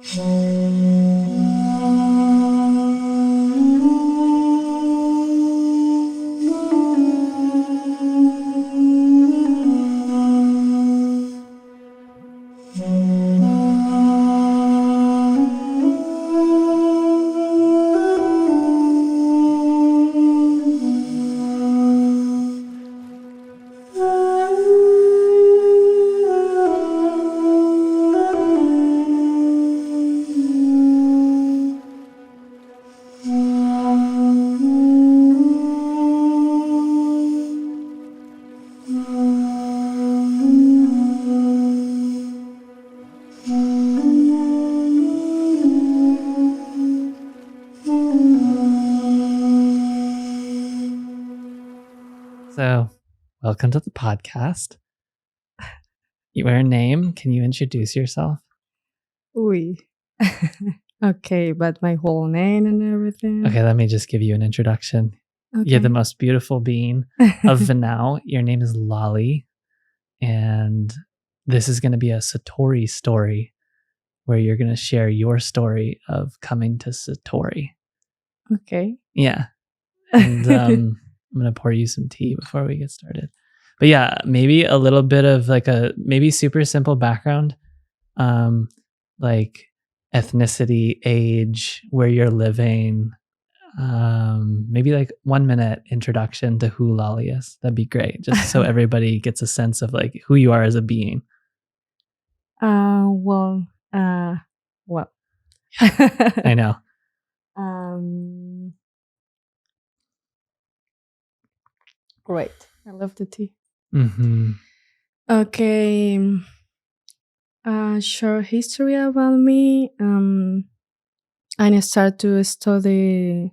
So, welcome to the podcast. Your name, can you introduce yourself? Uy. Okay, but my whole name and everything. Okay, let me just give you an introduction. Okay. You're the most beautiful being of Vanau. Your name is Lalhy, and this is going to be a Satori story where you're going to share your story of coming to Satori. Okay. Yeah. And I'm going to pour you some tea before we get started. But yeah, maybe a little bit of like a maybe super simple background, like ethnicity, age, where you're living, maybe like 1 minute introduction to who Lalhy is. That'd be great, just so everybody gets a sense of like who you are as a being. Well. I know. Great. I love the tea. Mm-hmm. Okay. Short history about me. I started to study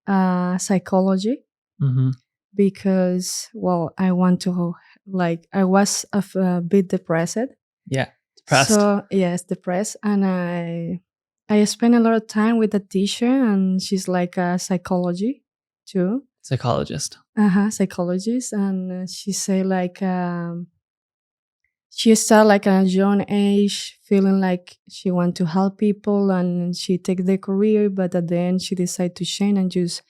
psychology because, well, I want to, like, I was a bit depressed. Yeah, depressed. So, yes, depressed. And I spent a lot of time with a teacher, and she's like a psychology too. Psychologist. Psychologist. And she say like, she started like at a young age feeling like she want to help people, and she take the career, but at the end she decided to change and just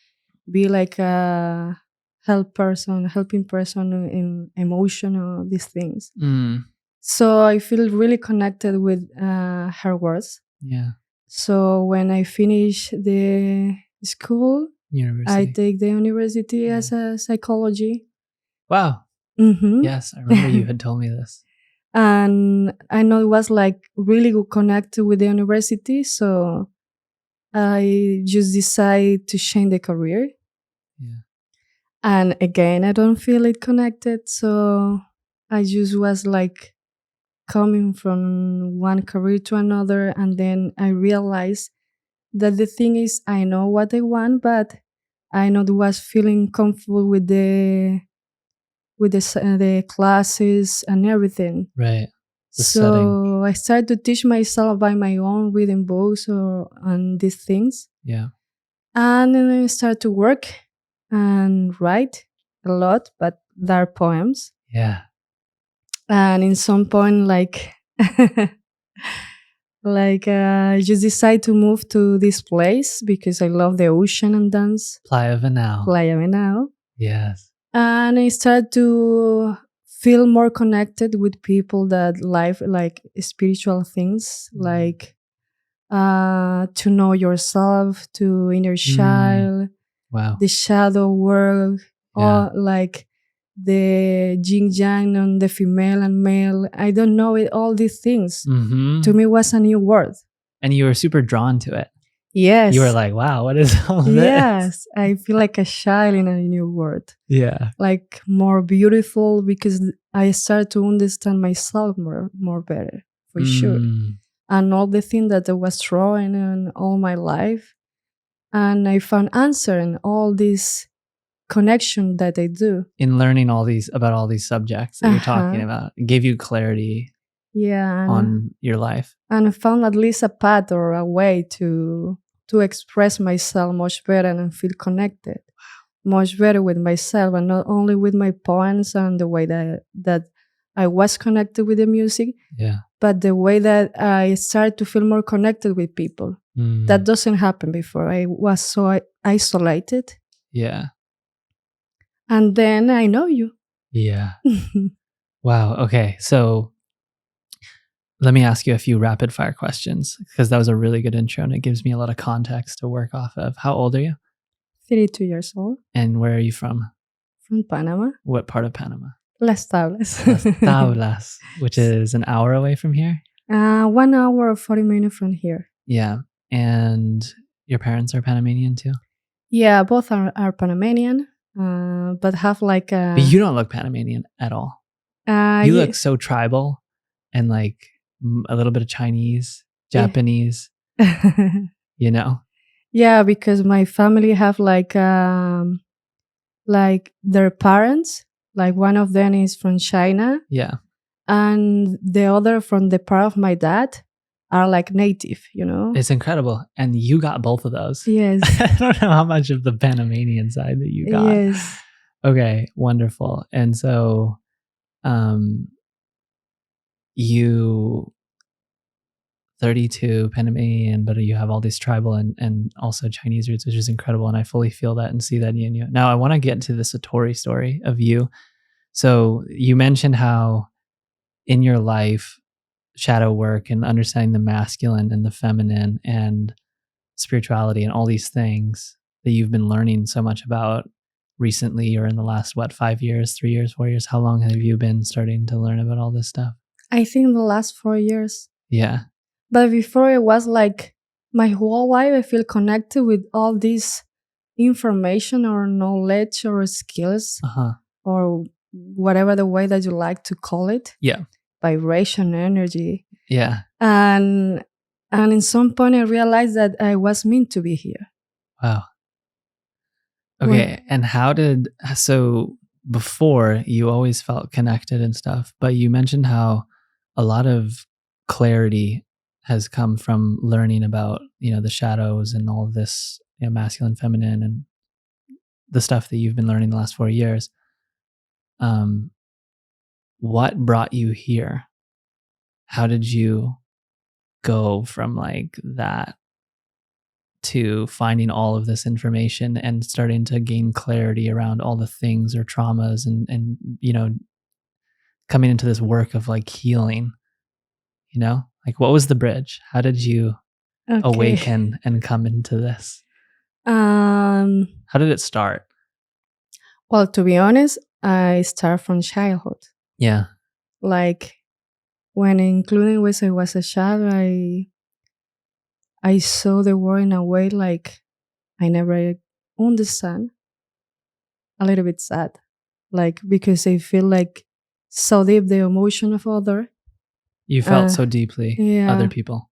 be like a helping person in emotional these things. So I feel really connected with her words. Yeah. So when I finish the school, University. I take the university as a psychology. Wow. Mm-hmm. Yes, I remember you had told me this. And I know it was like really good connected with the university, so I just decided to change the career. Yeah. And again, I don't feel it connected, so I just was like coming from one career to another, and then I realized that the thing is I know what I want, but I not was feeling comfortable with the classes and everything. Right. The So setting. I started to teach myself by my own, reading books on these things. Yeah. And then I started to work and write a lot, but they're poems. Yeah. And in some point, like, I just decided to move to this place because I love the ocean and dance. Playa Vanau. Yes. And I started to feel more connected with people that live like spiritual things, like to know yourself, to inner child, wow, the shadow work, or like the yin yang and the female and male. I don't know it, all these things. To me was a new word. And you were super drawn to it. Yes. You were like, wow, what is all this? Yes. I feel like a child in a new world. Yeah. Like more beautiful because I started to understand myself more better, for sure. And all the things that I was drawing in all my life. And I found answer in all this connection that I do. In learning about all these subjects that you're talking about. It gave you clarity on your life. And I found at least a path or a way to express myself much better and feel connected. Much better with myself, and not only with my poems and the way that I was connected with the music, but the way that I started to feel more connected with people. That doesn't happen before. I was so isolated. Yeah. And then I know you. Yeah. Wow. Okay. So let me ask you a few rapid fire questions because that was a really good intro and it gives me a lot of context to work off of. How old are you? 32 years old. And where are you from? From Panama. What part of Panama? Las Tablas. Las Tablas, which is an hour away from here. 1 hour or 40 minutes from here. Yeah. And your parents are Panamanian too? Yeah, both are Panamanian, but have like a... But you don't look Panamanian at all. You look so tribal and like a little bit of Chinese, Japanese, you know? Yeah, because my family have like their parents, like one of them is from China. Yeah. And the other from the part of my dad are like native, you know? It's incredible. And you got both of those. Yes. I don't know how much of the Panamanian side that you got. Yes. Okay, wonderful. And so you 32 Panamanian, but you have all these tribal and also Chinese roots, which is incredible. And I fully feel that and see that in you. Now I want to get to the Satori story of you. So you mentioned how in your life, shadow work and understanding the masculine and the feminine and spirituality and all these things that you've been learning so much about recently or in the last, 5 years, 3 years, 4 years? How long have you been starting to learn about all this stuff? I think the last 4 years. Yeah. But before it was like my whole life, I feel connected with all this information or knowledge or skills or whatever the way that you like to call it. Yeah. Vibration, energy. Yeah. And in some point I realized that I was meant to be here. Wow. Okay. And so before you always felt connected and stuff, but you mentioned how a lot of clarity has come from learning about, the shadows and all of this, masculine, feminine, and the stuff that you've been learning the last 4 years. What brought you here? How did you go from like that to finding all of this information and starting to gain clarity around all the things or traumas and coming into this work of like healing, like what was the bridge? How did you awaken and come into this? How did it start? Well, to be honest, I start from childhood. Yeah. Like when including when I was a child, I saw the world in a way like I never understand. A little bit sad, like because I feel like so deep the emotion of other. You felt so deeply other people.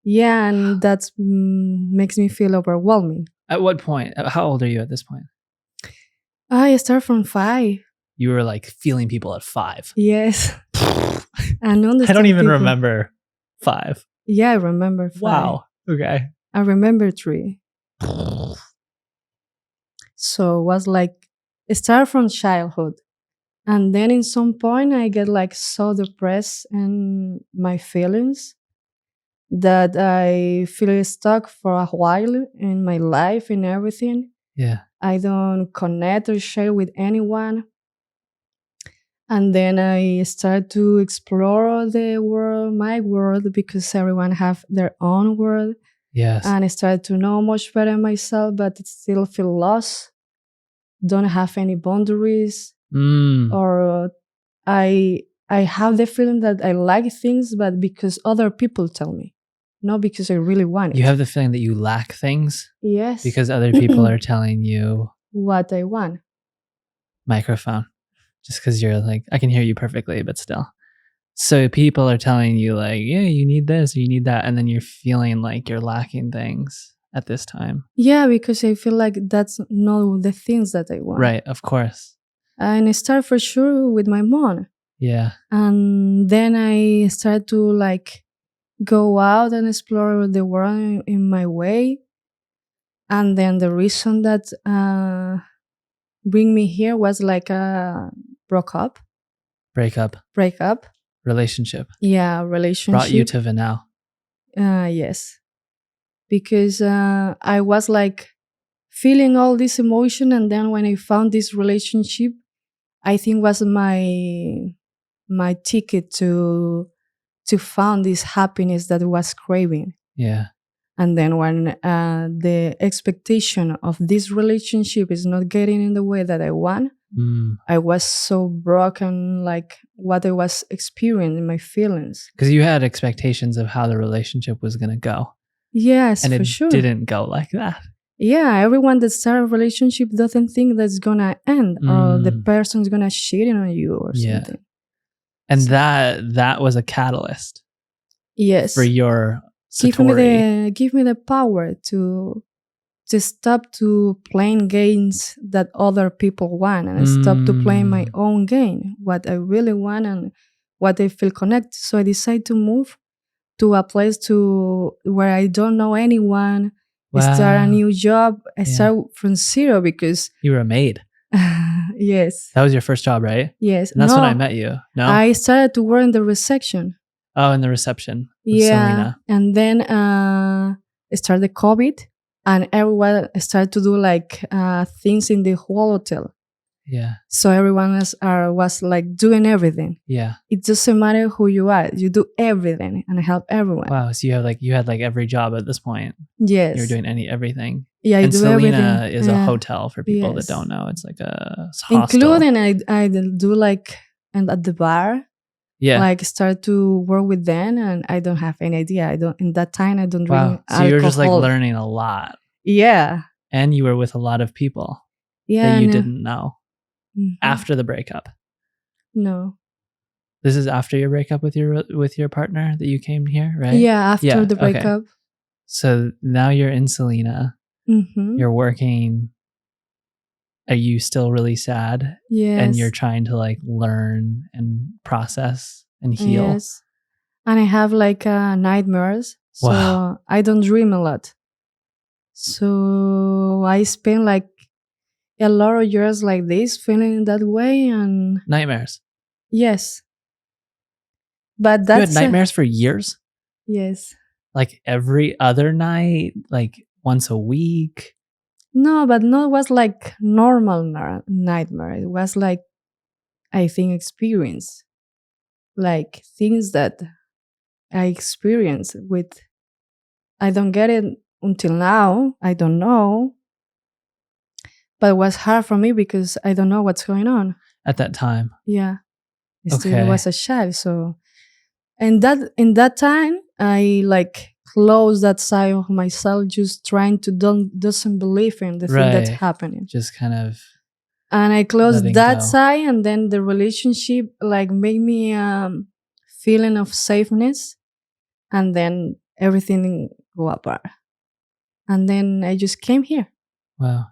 Yeah, and that makes me feel overwhelming. At what point? How old are you at this point? I start from 5. You were like feeling people at 5. Yes. And I don't even remember 5. Yeah, I remember 5. Wow. Okay. I remember 3. So it was like it started from childhood. And then in some point I get like so depressed in my feelings that I feel stuck for a while in my life and everything. Yeah. I don't connect or share with anyone. And then I start to explore the world, my world, because everyone have their own world. Yes. And I started to know much better myself, but it still feel lost. Don't have any boundaries. Or I have the feeling that I like things, but because other people tell me, not because I really want it. You have the feeling that you lack things? Yes. Because other people are telling you what I want. Microphone. Just because you're like, I can hear you perfectly, but still. So people are telling you like, yeah, you need this or you need that. And then you're feeling like you're lacking things at this time. Yeah, because I feel like that's not the things that I want. Right, of course. And I start for sure with my mom. Yeah. And then I start to like go out and explore the world in my way. And then the reason that bring me here was like a breakup. relationship Yeah, relationship. brought you to Vanau. Yes, because I was like feeling all this emotion, and then when I found this relationship, I think was my ticket to find this happiness that I was craving. Yeah. And then when the expectation of this relationship is not getting in the way that I want, I was so broken, like what I was experiencing, my feelings. Because you had expectations of how the relationship was going to go. Yes, and for it sure. didn't go like that. Yeah, everyone that starts a relationship doesn't think that's gonna end or the person's gonna cheat on you or something. And that was a catalyst. Yes. For your Satori. Give me the power to stop to playing games that other people want and stop to playing my own game, what I really want and what I feel connected. So I decided to move to a place where I don't know anyone. Wow. Start a new job. I start from zero because you were a maid. Yes. That was your first job, right? Yes. And that's when I met you. No, I started to work in the reception. Oh, in the reception. Yeah. Selena. And then it started COVID, and everyone started to do like things in the whole hotel. Yeah. So everyone was like doing everything. Yeah. It doesn't matter who you are. You do everything and help everyone. Wow. So you had like every job at this point. Yes. You were doing everything. Yeah, and do Selena everything. Is a hotel for people that don't know. It's like a hostel. Including I do like and at the bar. Yeah. Like start to work with them, and I don't have any idea. In that time I don't drink alcohol. So you were just like learning a lot. Yeah. And you were with a lot of people. Yeah. That you didn't know. After the breakup. No. This is after your breakup with your partner that you came here, right? Yeah, after the breakup. Okay. So now you're in Selena. You're working. Are you still really sad? Yes. And you're trying to like learn and process and heal. Yes. And I have like nightmares. So wow. I don't dream a lot. So I spend like a lot of years like this, feeling that way, and nightmares. Yes. But that's you had nightmares for years? Yes. Like every other night, like once a week? No, but no, it was like normal nightmare. It was like, I think, experience. Like things that I experienced with, I don't get it until now. I don't know. But it was hard for me because I don't know what's going on. At that time? Yeah. I still was a child. So, and in that time, I like close that side of myself, just trying to doesn't believe in the thing that's happening. Just kind of. And I closed that side, and then the relationship like made me feeling of safeness, and then everything go apart. And then I just came here. Wow.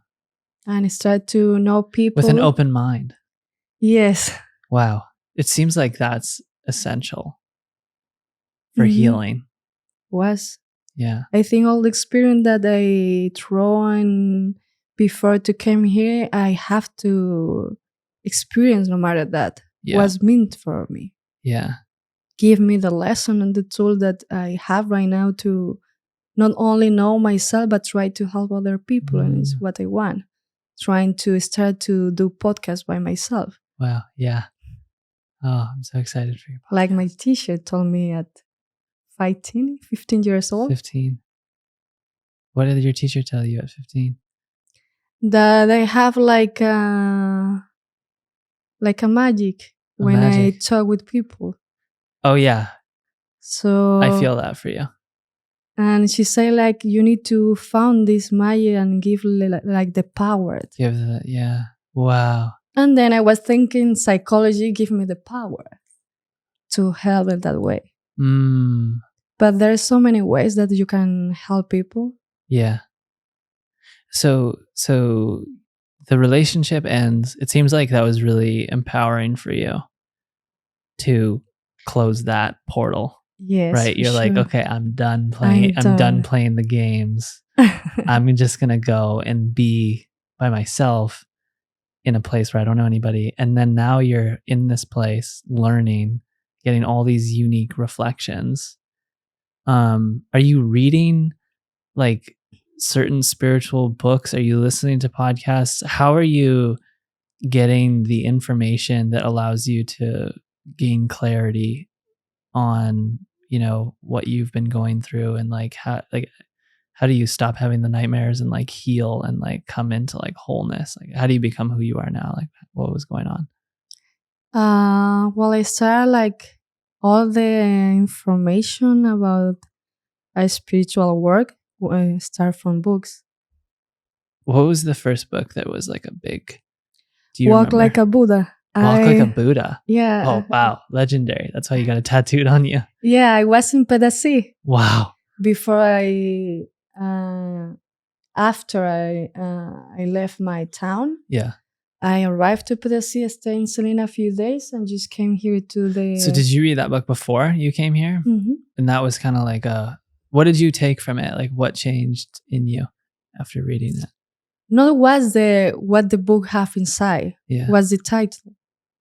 And I started to know people with an open mind. Yes. Wow. It seems like that's essential for healing. Was. Yeah. I think all the experience that I thrown before to come here, I have to experience no matter that. Was meant for me. Yeah. Give me the lesson and the tool that I have right now to not only know myself, but try to help other people. And it's what I want. Trying to start to do podcasts by myself. Wow. Yeah. Oh, I'm so excited for your podcast. Like my teacher told me at 15 years old. 15. What did your teacher tell you at 15? That I have like a magic when I talk with people. Oh, yeah. So I feel that for you. And she said, like, you need to found this magic and give like the power. Give the, yeah. Wow. And then I was thinking psychology give me the power to help in that way. But there's so many ways that you can help people. Yeah. So the relationship ends. It seems like that was really empowering for you to close that portal. Yes. Right. You're like, okay, I'm done playing. I'm done playing the games. I'm just going to go and be by myself in a place where I don't know anybody. And then now you're in this place learning, getting all these unique reflections. Are you reading like certain spiritual books? Are you listening to podcasts? How are you getting the information that allows you to gain clarity on, what you've been going through, and how do you stop having the nightmares and like heal and like come into like wholeness? Like how do you become who you are now? Like what was going on? Well, I started like all the information about a spiritual work. I start from books. What was the first book that was like a big, do you Walk remember? Like a Buddha. Walk Like a Buddha. Yeah. Oh, wow. Legendary. That's why you got it tattooed on you. Yeah, I was in Pedasi Wow. before after I left my town. Yeah. I arrived to Pedasi, stayed in Selena a few days, and just came here to the. So did you read that book before you came here? Mm-hmm. And that was kind of like what did you take from it? Like what changed in you after reading it? Not was what the book have inside. Yeah. Was the title.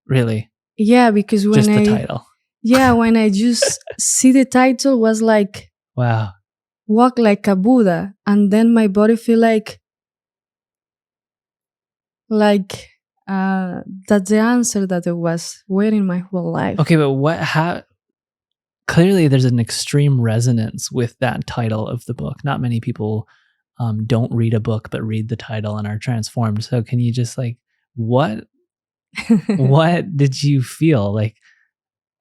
Really? Yeah, because when just the title. Yeah, when I just see the title was like, wow, Walk Like a Buddha, and then my body feel like that's the answer that I was waiting my whole life. Okay, but clearly there's an extreme resonance with that title of the book. Not many people don't read a book but read the title and are transformed. So can you just like what did you feel? Like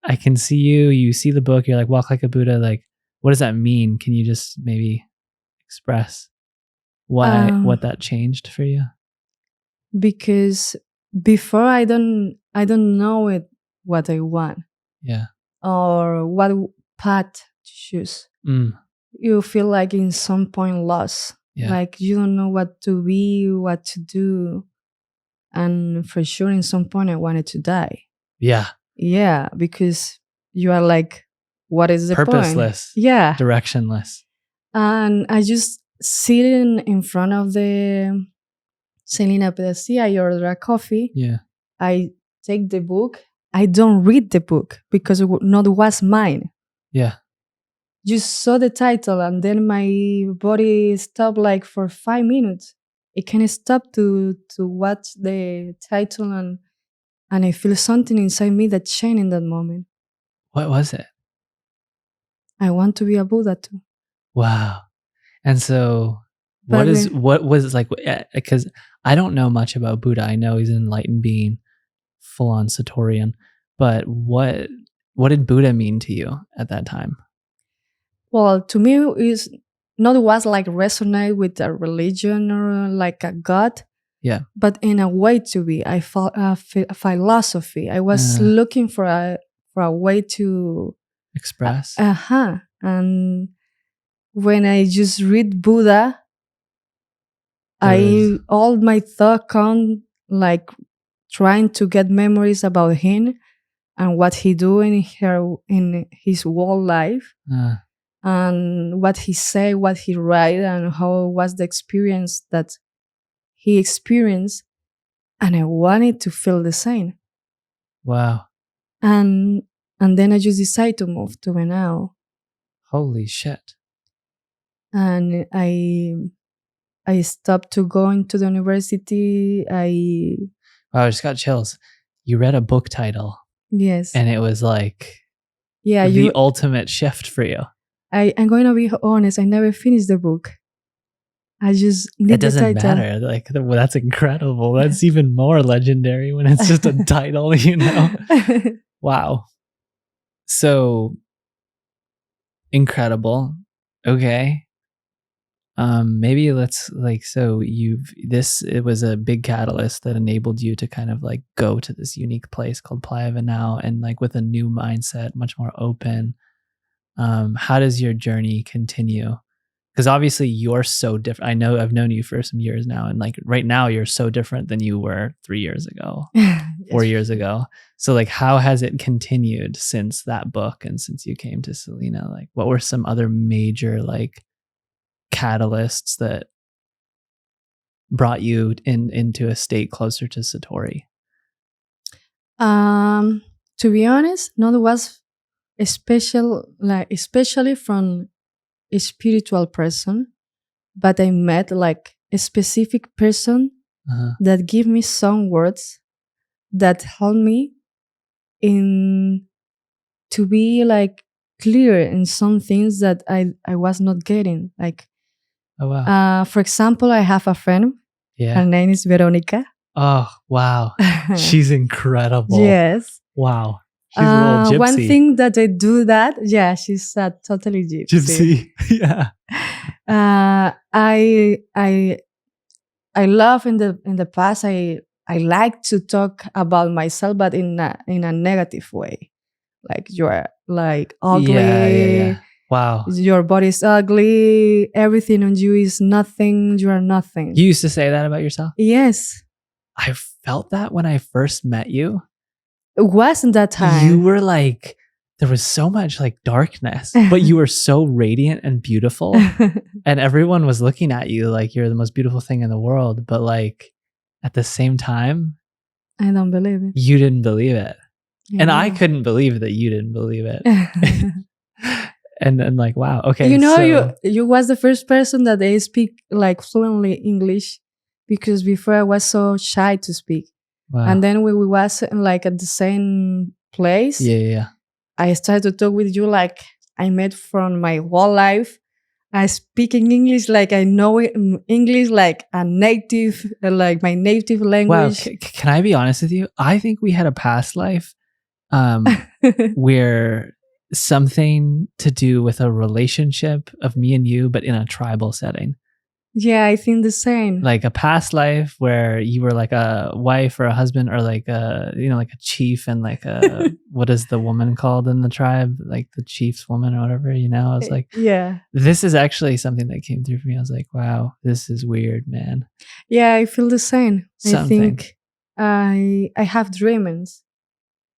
I can see you see the book, you're like walk like a Buddha, like what does that mean? Can you just maybe express what that changed for you? Because before I don't know what I want. Yeah. Or what path to choose. You feel like in some point lost. Yeah. Like you don't know what to be, what to do. And for sure in some point I wanted to die. Yeah. Yeah, because you are like, what is the purposeless point? Yeah. Directionless. And I just sitting in front of the Selena Pedasi, I order a coffee. Yeah. I take the book. I don't read the book because it not was mine. Yeah. Just saw the title and then my body stopped like for 5 minutes. It can stop to watch the title and I feel something inside me that changed in that moment. What was it? I want to be a Buddha too. Wow. And so what was like, because I don't know much about Buddha. I know he's an enlightened being, full on Satorian, but what did Buddha mean to you at that time? Well, to me, is not was like resonate with a religion or like a god. Yeah. But in a way to be, I felt a philosophy. I was looking for a way to express. And when I just read Buddha, all my thought come like trying to get memories about him and what he do in his whole life. And what he say, what he write, and how was the experience that he experienced. And I wanted to feel the same. Wow. And then I just decided to move to Venao. Holy shit. And I stopped to going to the university. Wow, I just got chills. You read a book title. Yes. And it was like the ultimate shift for you. I'm going to be honest, I never finished the book. I just need the title. It doesn't matter. Like, well, that's incredible. That's even more legendary when it's just a title, Wow. So incredible. Okay. Maybe let's it was a big catalyst that enabled you to kind of like go to this unique place called Playa Venao and like with a new mindset, much more open. How does your journey continue? Because obviously you're so different. I know I've known you for some years now, and like right now you're so different than you were 3 years ago, 4 years ago. So like, how has it continued since that book and since you came to Selena? Like, what were some other major like catalysts that brought you into a state closer to Satori? To be honest, not was especially from a spiritual person, but I met like a specific person that give me some words that help me in to be like clear in some things that I was not getting. Like, Oh wow. For example, I have a friend. Yeah. Her name is Veronica. Oh wow. She's incredible. Yes. Wow. She's a little gypsy. One thing that I do that, yeah, she's a totally gypsy. Yeah. I love in the past. I like to talk about myself, but in a negative way. Like you're like ugly. Yeah. Wow. Your body's ugly. Everything on you is nothing. You are nothing. You used to say that about yourself? Yes. I felt that when I first met you. It wasn't that time. You were like, there was so much like darkness, but you were so radiant and beautiful. And everyone was looking at you like you're the most beautiful thing in the world. But like at the same time, I don't believe it. You didn't believe it. Yeah. And I couldn't believe that you didn't believe it. and then like, wow. Okay. You know, you was the first person that I speak like fluently English, because before I was so shy to speak. Wow. And then we was like at the same place. Yeah. I started to talk with you like I met from my whole life. I speak in English like I know English like a native, like my native language. Wow. Can I be honest with you? I think we had a past life where something to do with a relationship of me and you, but in a tribal setting. Yeah, I think the same. Like a past life where you were like a wife or a husband, or like a, like a chief, and like a, what is the woman called in the tribe? Like the chief's woman or whatever, I was like, yeah, this is actually something that came through for me. I was like, wow, this is weird, man. Yeah, I feel the same. Something. I think I have dreams,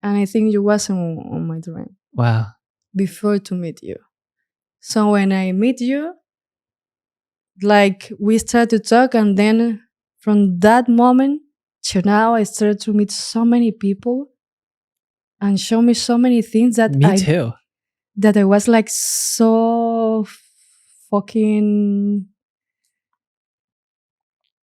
and I think you was on my dream. Wow. Before to meet you. So when I meet you, like we start to talk, and then from that moment to now, I started to meet so many people and show me so many things that me too. That I was like so fucking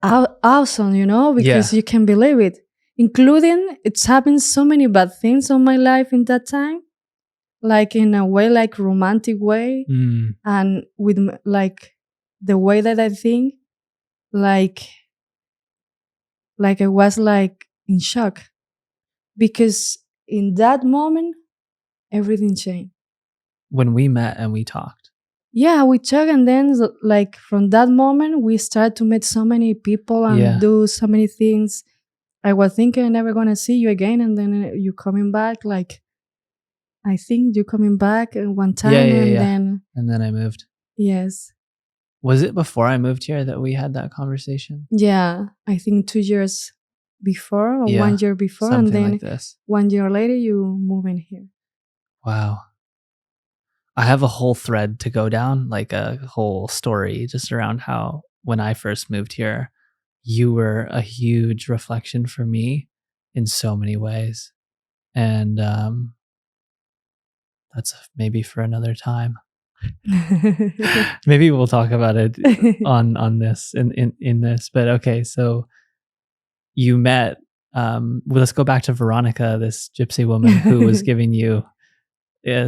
awesome, because you can believe it. Including it's happened so many bad things on my life in that time, like in a way, like romantic way, and with like the way that I think, like I was like in shock, because in that moment everything changed. When we met and we talked. Yeah, we talked, and then like from that moment we started to meet so many people and do so many things. I was thinking I'm never gonna see you again, and then you coming back. Like I think you coming back one time, and then I moved. Yes. Was it before I moved here that we had that conversation? Yeah, I think 2 years before, or 1 year before, and then like this. 1 year later you move in here. Wow. I have a whole thread to go down, like a whole story just around how when I first moved here, you were a huge reflection for me in so many ways. And that's maybe for another time. Maybe we'll talk about it on this in this. But okay, so you met well, let's go back to Veronica, this gypsy woman who was giving you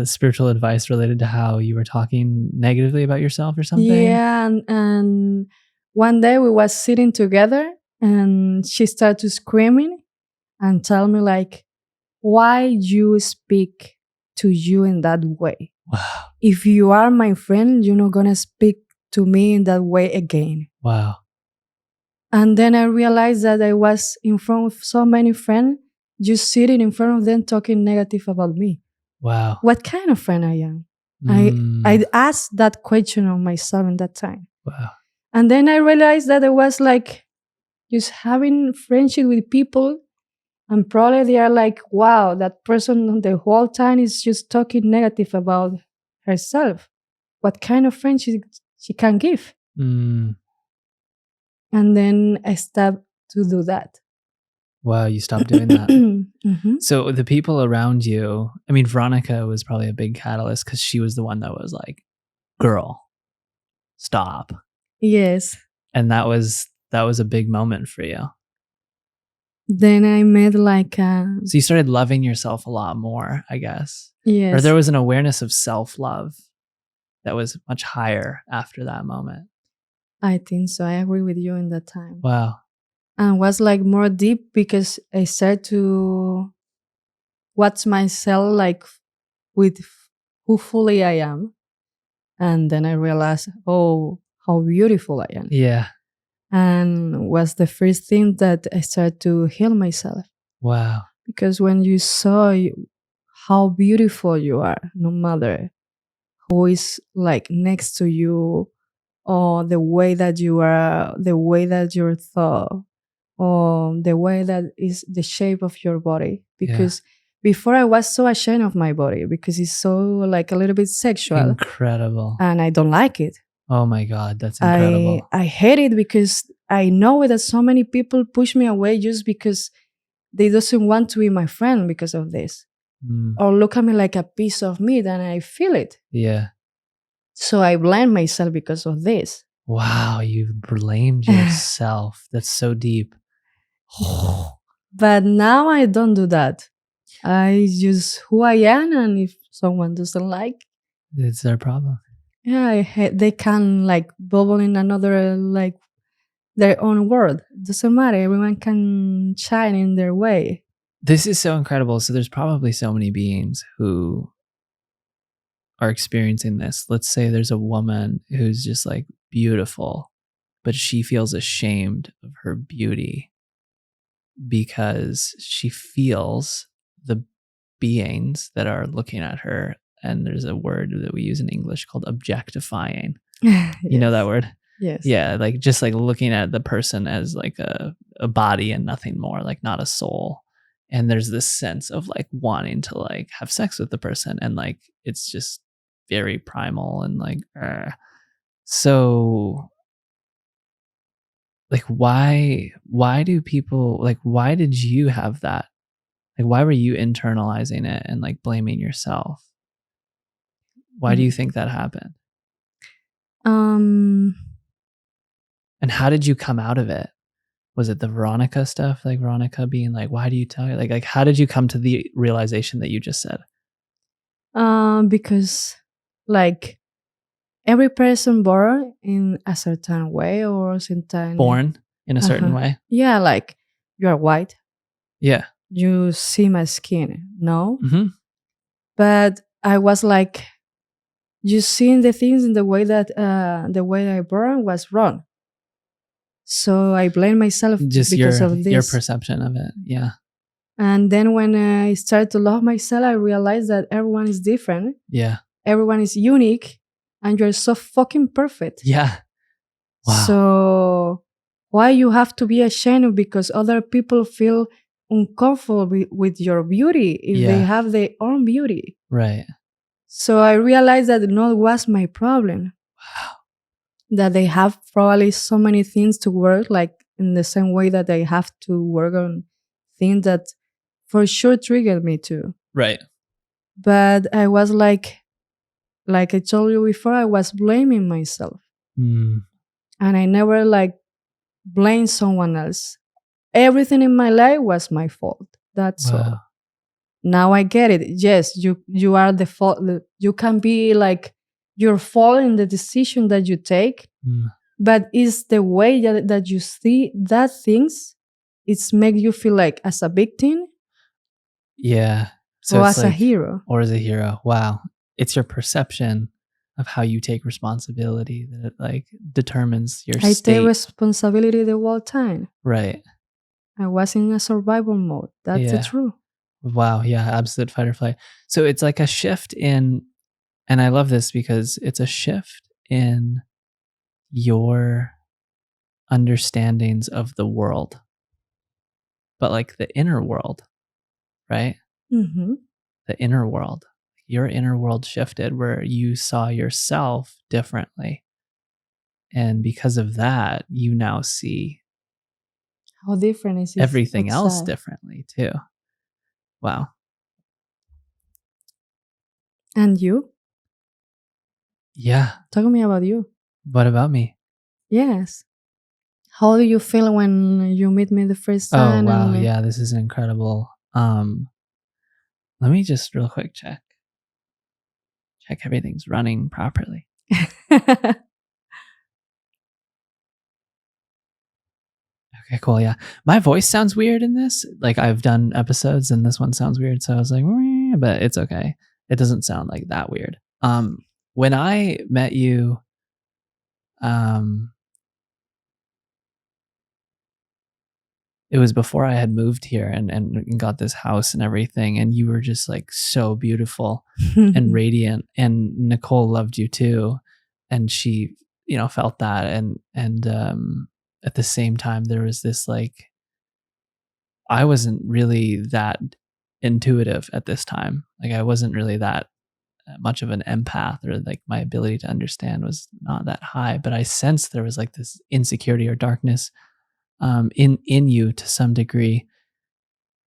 spiritual advice related to how you were talking negatively about yourself or something. Yeah, and one day we was sitting together, and she started screaming and tell me like, why you speak to you in that way? Wow. If you are my friend, you're not gonna speak to me in that way again. Wow. And then I realized that I was in front of so many friends, just sitting in front of them talking negative about me. Wow. What kind of friend I am? I asked that question of myself in that time. Wow. And then I realized that I was like just having friendship with people, and probably they are like, wow, that person the whole time is just talking negative about herself. What kind of friendship she can give? And then I stopped to do that. Wow, you stopped doing that. Mm-hmm. So the people around you, I mean, Veronica was probably a big catalyst because she was the one that was like, girl, stop. Yes. And that was a big moment for you. Then I met like a So you started loving yourself a lot more, I guess. yes. Or there was an awareness of self-love that was much higher after that moment. I think so. I agree with you in that time. Wow. And was like more deep because I started to watch myself like with who fully I am. And then I realized, oh, how beautiful I am. Yeah. And was the first thing that I started to heal myself. Wow. Because when you saw how beautiful you are, no matter who is like next to you, or the way that you are, the way that you're thought, or the way that is the shape of your body. Because before I was so ashamed of my body because it's so like a little bit sexual. Incredible. And I don't like it. Oh my God, that's incredible. I hate it because I know that so many people push me away just because they doesn't want to be my friend because of this. Or look at me like a piece of meat and I feel it. Yeah. So I blame myself because of this. Wow, you blamed yourself. That's so deep. But now I don't do that. I just who I am, and if someone doesn't like, it's their problem. Yeah, they can like bubble in another like their own world. Doesn't matter. Everyone can shine in their way. This is so incredible. So there's probably so many beings who are experiencing this. Let's say there's a woman who's just like beautiful, but she feels ashamed of her beauty because she feels the beings that are looking at her. And there's a word that we use in English called objectifying. Yes. You know that word? Yes. Yeah, like just like looking at the person as like a body and nothing more, like not a soul. And there's this sense of like wanting to like have sex with the person, and like it's just very primal and like so like why do people like why did you have that? Like why were you internalizing it and like blaming yourself? Why do you think that happened? And how did you come out of it? Was it the Veronica stuff? Like Veronica being like, why do you tell her? Like how did you come to the realization that you just said? Because like every person born in a certain way or certain Born in a certain way? Yeah, like you're white. Yeah. You see my skin, no? Mm-hmm. But I was like, you seeing the things in the way that the way I born was wrong. So I blame myself Just because of this. your perception of it. Yeah. And then when I started to love myself, I realized that everyone is different. Yeah. Everyone is unique, and you're so fucking perfect. Yeah. Wow. So why you have to be ashamed because other people feel uncomfortable with your beauty if they have their own beauty? Right. So I realized that not was my problem. Wow. That they have probably so many things to work, like in the same way that I have to work on things that for sure triggered me too. Right. But I was like I told you before, I was blaming myself. And I never like blamed someone else. Everything in my life was my fault. That's all. Now I get it. Yes, you are the fault. You can be like your fault in the decision that you take, but it's the way that you see that things. It's make you feel like as a victim. Yeah. So or it's as like, a hero. Or as a hero. Wow. It's your perception of how you take responsibility that like determines your I state. take responsibility the whole time. Right. I was in a survival mode. That's the truth. Wow. Yeah. Absolute fight or flight. So it's like a shift in, and I love this because it's a shift in your understandings of the world, but like the inner world, right? Mm-hmm. The inner world, your inner world shifted where you saw yourself differently. And because of that, you now see How different is it everything else outside? differently too. Wow. And you? Yeah. Talk to me about you. What about me? Yes. How do you feel when you meet me the first Oh, time? wow. And Yeah, this is incredible. Let me just real quick check everything's running properly. Okay, cool. Yeah. My voice sounds weird in this. Like I've done episodes and this one sounds weird. So I was like, "Meh," but it's okay. It doesn't sound like that weird. When I met you, um, it was before I had moved here and got this house and everything. And you were just like so beautiful and radiant. And Nicole loved you too. And she, felt that. And at the same time, there was this like, I wasn't really that intuitive at this time. Like I wasn't really that much of an empath, or like my ability to understand was not that high, but I sensed there was like this insecurity or darkness in you to some degree.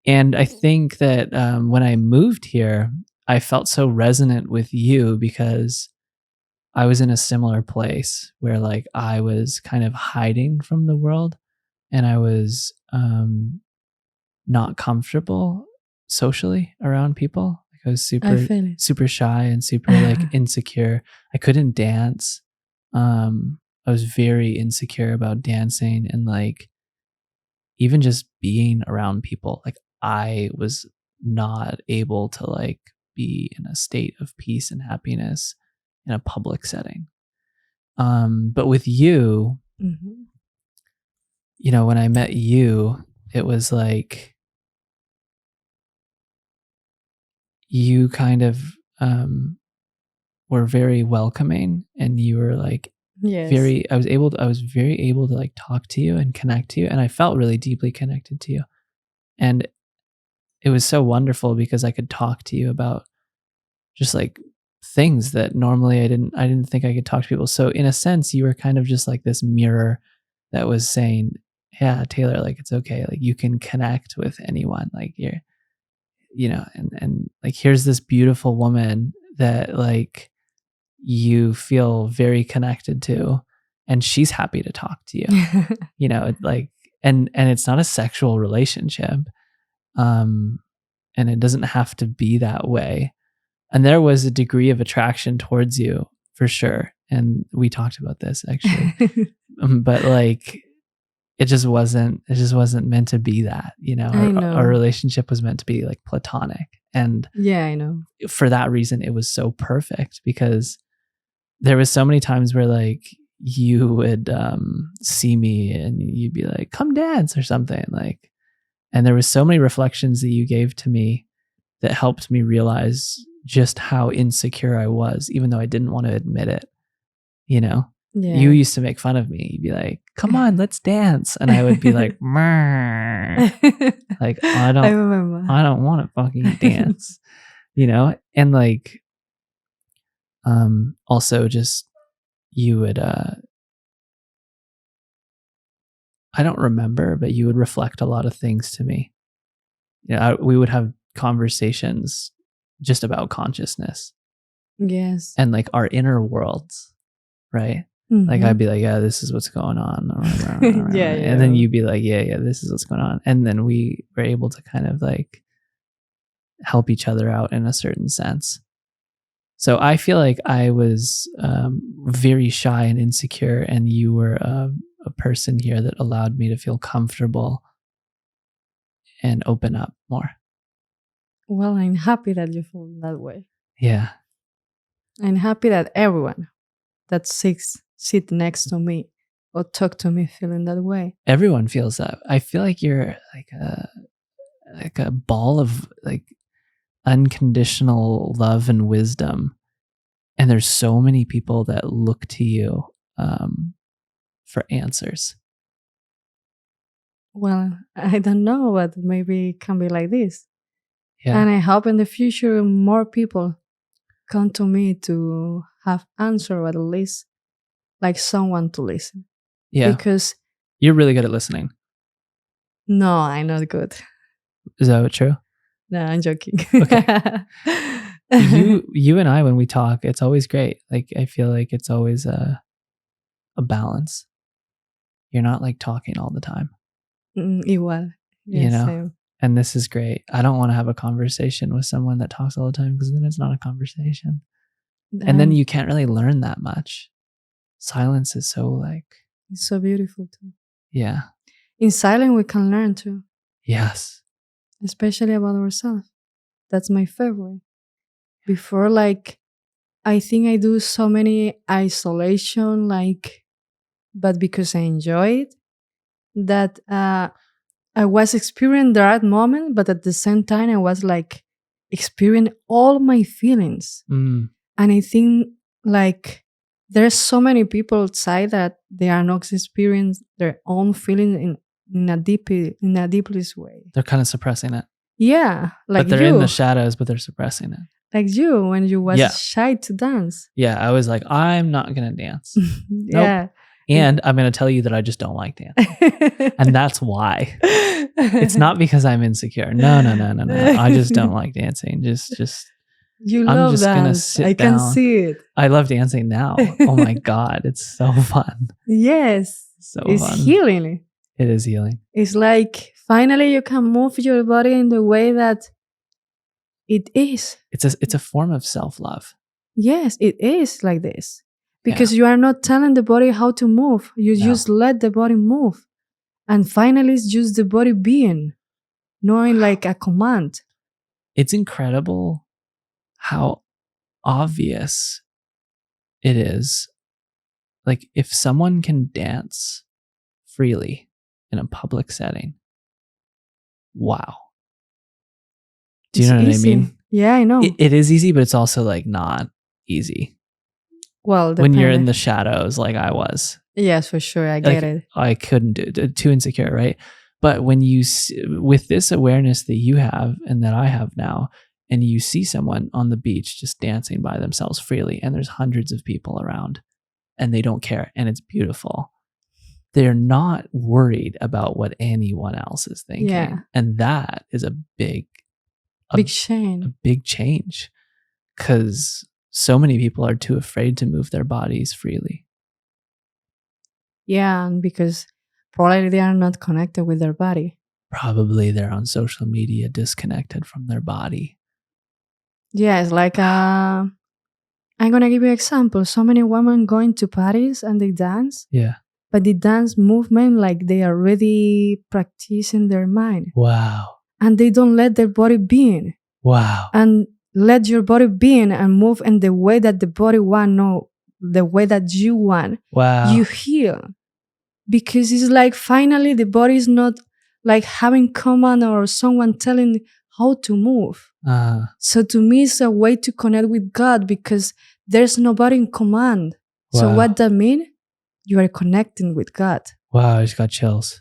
And I think that when I moved here, I felt so resonant with you because I was in a similar place where like I was kind of hiding from the world, and I was not comfortable socially around people. Like I was I super feel it. super shy and super like insecure. I couldn't dance. I was very insecure about dancing and like even just being around people. Like I was not able to like be in a state of peace and happiness in a public setting. But with you, Mhm. when I met you, it was like you kind of were very welcoming, and you were like Yes. I was very able to like talk to you and connect to you, and I felt really deeply connected to you. And it was so wonderful because I could talk to you about just like things that normally I didn't think I could talk to people. So in a sense, you were kind of just like this mirror that was saying, yeah, Taylor, like it's okay. Like you can connect with anyone. Like you're, and like here's this beautiful woman that like you feel very connected to, and she's happy to talk to you. Like and it's not a sexual relationship. Um and it doesn't have to be that way. And there was a degree of attraction towards you for sure. And we talked about this actually. But like it just wasn't meant to be that, I our know. relationship was meant to be like platonic. And Yeah, I know. for that reason it was so perfect, because there was so many times where like you would see me and you'd be like, come dance or something, like, and there was so many reflections that you gave to me that helped me realize just how insecure I was, even though I didn't want to admit it. You Yeah. used to make fun of me. You'd be like, come on, let's dance. And I would be like, "Meh." Like, I remember. I don't want to fucking dance, And like, also just you would, I don't remember, but you would reflect a lot of things to me. We would have conversations just about consciousness Yes. and like our inner worlds, right? Like I'd Mhm. be like, yeah, this is what's going on. Yeah, And then yeah. you'd be like, yeah, this is what's going on. And then we were able to kind of like help each other out in a certain sense. So I feel like I was very shy and insecure, and you were a person here that allowed me to feel comfortable and open up more. Well, I'm happy that you feel that way. Yeah. I'm happy that everyone that sit next to me or talk to me feeling that way. Everyone feels that. I feel like you're like a ball of like unconditional love and wisdom, and there's so many people that look to you for answers. Well, I don't know, but maybe it can be like this. Yeah. And I hope in the future more people come to me to have answer, or at least like someone to listen. Yeah. Because You're really good at listening. No, I'm not good. Is that true? No, I'm joking. Okay. You and I, when we talk, it's always great. Like, I feel like it's always a balance. You're not like talking all the time, Igual. Yeah, you know? same. And this is great. I don't want to have a conversation with someone that talks all the time, because then it's not a conversation. And then you can't really learn that much. Silence is so like, it's so beautiful too. yeah. In silence, we can learn too. Yes. Especially about ourselves. That's my favorite. Before, like, I think I do so many isolation, like, but because I enjoy it, that I was experiencing that moment, but at the same time, I was like experiencing all my feelings. Mm. And I think like there's so many people outside that they are not experiencing their own feelings in a deepest way. They're kind of suppressing it. Yeah, like but they're you, in the shadows, but they're suppressing it. like you when you was Yeah. shy to dance. Yeah, I was like, I'm not gonna dance. Yeah. And I'm gonna tell you that I just don't like dance. And that's why. It's not because I'm insecure. No. I just don't like dancing. Just You I'm love just dance. gonna sit I can down. see it. I love dancing now. Oh my God, it's so fun. Yes. So It's fun. healing. It is healing. It's like finally you can move your body in the way that it is. It's a form of self-love. Yes, it is like this. Because you are not telling the body how to move. You just let the body move. And finally it's just the body being, knowing like a command. It's incredible how obvious it is. Like, if someone can dance freely in a public setting, wow. Do you know what I mean? Yeah, I know. It is easy, but it's also like not easy. Well, when you're in the shadows, like I was. Yes, for sure. I get it. I couldn't do it. Too insecure, right? But when you, with this awareness that you have and that I have now, and you see someone on the beach just dancing by themselves freely, and there's hundreds of people around, and they don't care, and it's beautiful. They're not worried about what anyone else is thinking. Yeah. And that is a big change. A big change, because so many people are too afraid to move their bodies freely. Yeah, and because probably they are not connected with their body. Probably they're on social media disconnected from their body. Yeah, it's like I'm going to give you an example. So many women going to parties and they dance. Yeah. But the dance movement, like they are already practicing their mind. Wow. And they don't let their body be in. Wow. And let your body be in and move in the way that the body want, no, the way that you want. Wow. You heal. Because it's like finally the body is not like having command or someone telling how to move. So to me, it's a way to connect with God because there's nobody in command. Wow. So what that mean? You are connecting with God. Wow, I just got chills.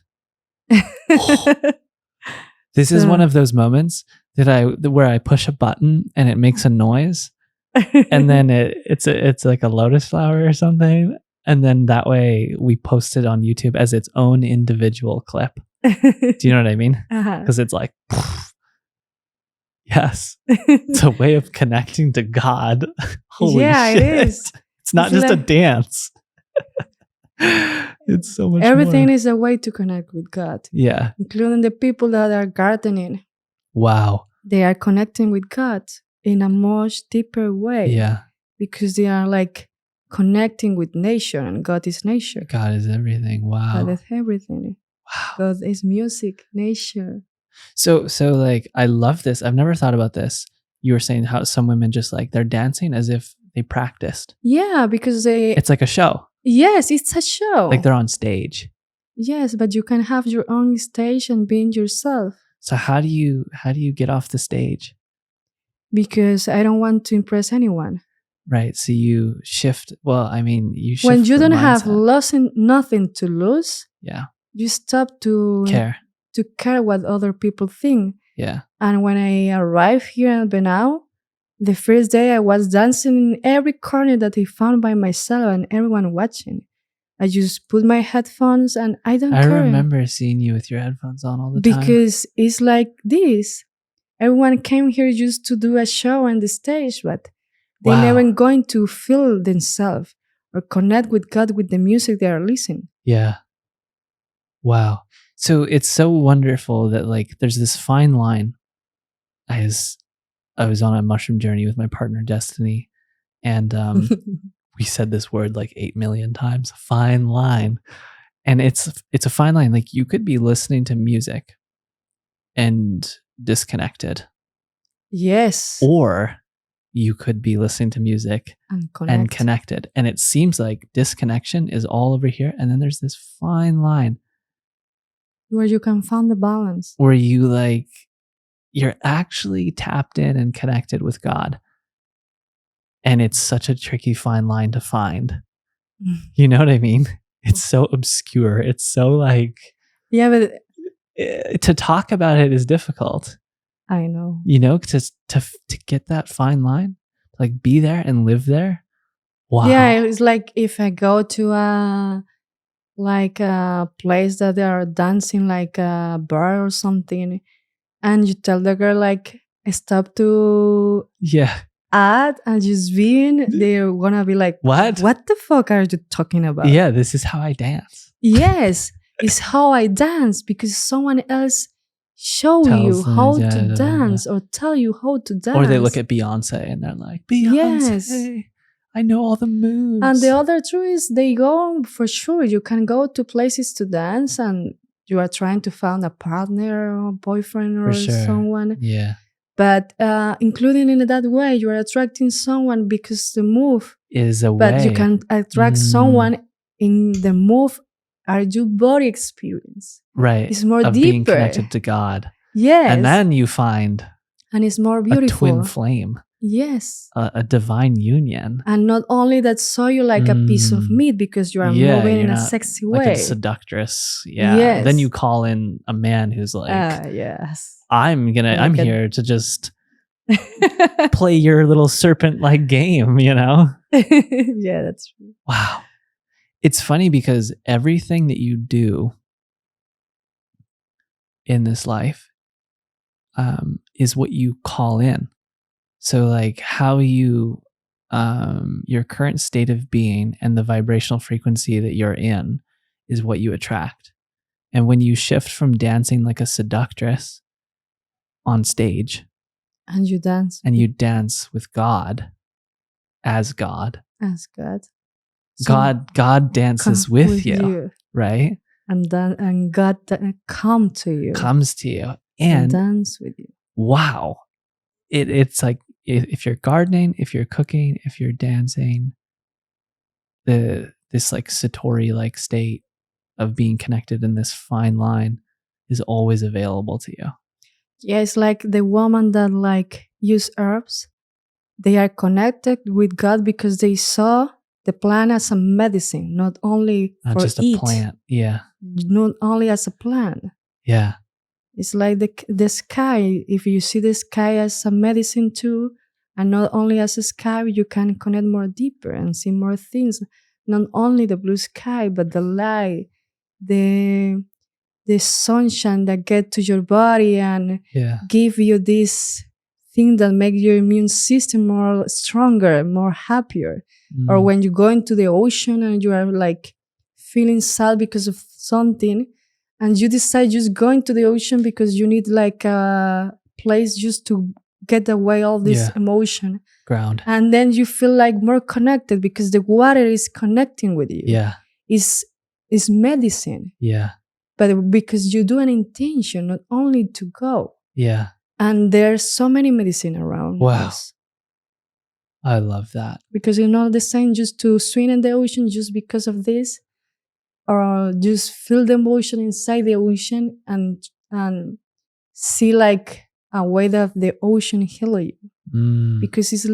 This is one of those moments where I push a button and it makes a noise, and then it's like a lotus flower or something, and then that way we post it on YouTube as its own individual clip. Do you know what I mean? Because it's like, yes, it's a way of connecting to God. Holy shit! It is. It's not just like a dance. It's so much everything more. Is a way to connect with God. Yeah. Including the people that are gardening. Wow. They are connecting with God in a much deeper way. Yeah. Because they are like connecting with nature, and God is nature. God is everything. Wow. God is everything. Wow. God is music, nature. So like, I love this. I've never thought about this. You were saying how some women just like, they're dancing as if they practiced. Yeah, because it's like a show. Yes, it's a show. Like they're on stage. Yes, but you can have your own stage and being yourself. So how do you get off the stage? Because I don't want to impress anyone. Right. So you shift. Well, I mean, you shift when you don't mindset. have nothing to lose. Yeah. You stop to care what other people think. Yeah. And when I arrived here in Benau, the first day I was dancing in every corner that I found by myself and everyone watching. I just put my headphones and I don't I care. remember seeing you with your headphones on all the time. Because it's like this. Everyone came here just to do a show on the stage, but they Wow. never going to feel themselves or connect with God with the music they are listening. Yeah. Wow. So it's so wonderful that like there's this fine line. I was on a mushroom journey with my partner Destiny, and we said this word like 8 million times. Fine line. And it's a fine line. Like you could be listening to music and disconnected. Yes. Or you could be listening to music and connected. And it seems like disconnection is all over here. And then there's this fine line where you can find the balance. Where you like, you're actually tapped in and connected with God. And it's such a tricky fine line to find. You know what I mean? It's so obscure. It's so like, yeah, but to talk about it is difficult. I know. You know, to get that fine line, like be there and live there. Wow. Yeah, it's like if I go to a place that they are dancing like a bar or something, and you tell the girl like stop to add and just being, they're gonna be like, what the fuck are you talking about? Yeah, this is how I dance. Yes, it's how I dance because someone else show you how to dance or tell you how to dance. Or they look at Beyonce and they're like, Beyonce, I know all the moves. And the other truth is they go, for sure, you can go to places to dance and you are trying to find a partner or a boyfriend or someone. Yeah. But including in that way, you are attracting someone because the move is a way. But you can attract someone in the move are your body experience. Right. It's more of deeper. Being connected to God. Yes. And then you find and it's more beautiful. A twin flame. Yes. A divine union. And not only that saw you like a piece of meat because you are moving in a sexy way. Like a seductress. Yeah. Yes. Then you call in a man who's like, yes. I'm here to just play your little serpent-like game, you know? Yeah, that's true. Wow. It's funny because everything that you do in this life is what you call in. So like how you, your current state of being and the vibrational frequency that you're in is what you attract. And when you shift from dancing like a seductress on stage, and you dance with God as God. So God dances with you, right? And God comes to you and dance with you. Wow. It's like if you're gardening, if you're cooking, if you're dancing, this like Satori like state of being connected in this fine line is always available to you. Yeah, it's like the woman that like use herbs. They are connected with God because they saw the plant as a medicine, not only not for just a plant. Yeah. Not only as a plant. Yeah. It's like the sky. If you see the sky as a medicine too, and not only as a sky, you can connect more deeper and see more things. Not only the blue sky, but the light, the sunshine that get to your body and give you this thing that make your immune system more stronger, more happier. Or when you go into the ocean and you are like feeling sad because of something, and you decide just going to the ocean because you need like a place just to get away all this emotion. Ground. And then you feel like more connected because the water is connecting with you. Yeah. It's medicine. Yeah. But because you do an intention, not only to go. Yeah. And there's so many medicine around us. I love that. Because it's not the same just to swim in the ocean just because of this. Or just feel the emotion inside the ocean and see like a way that the ocean heal you. Because it's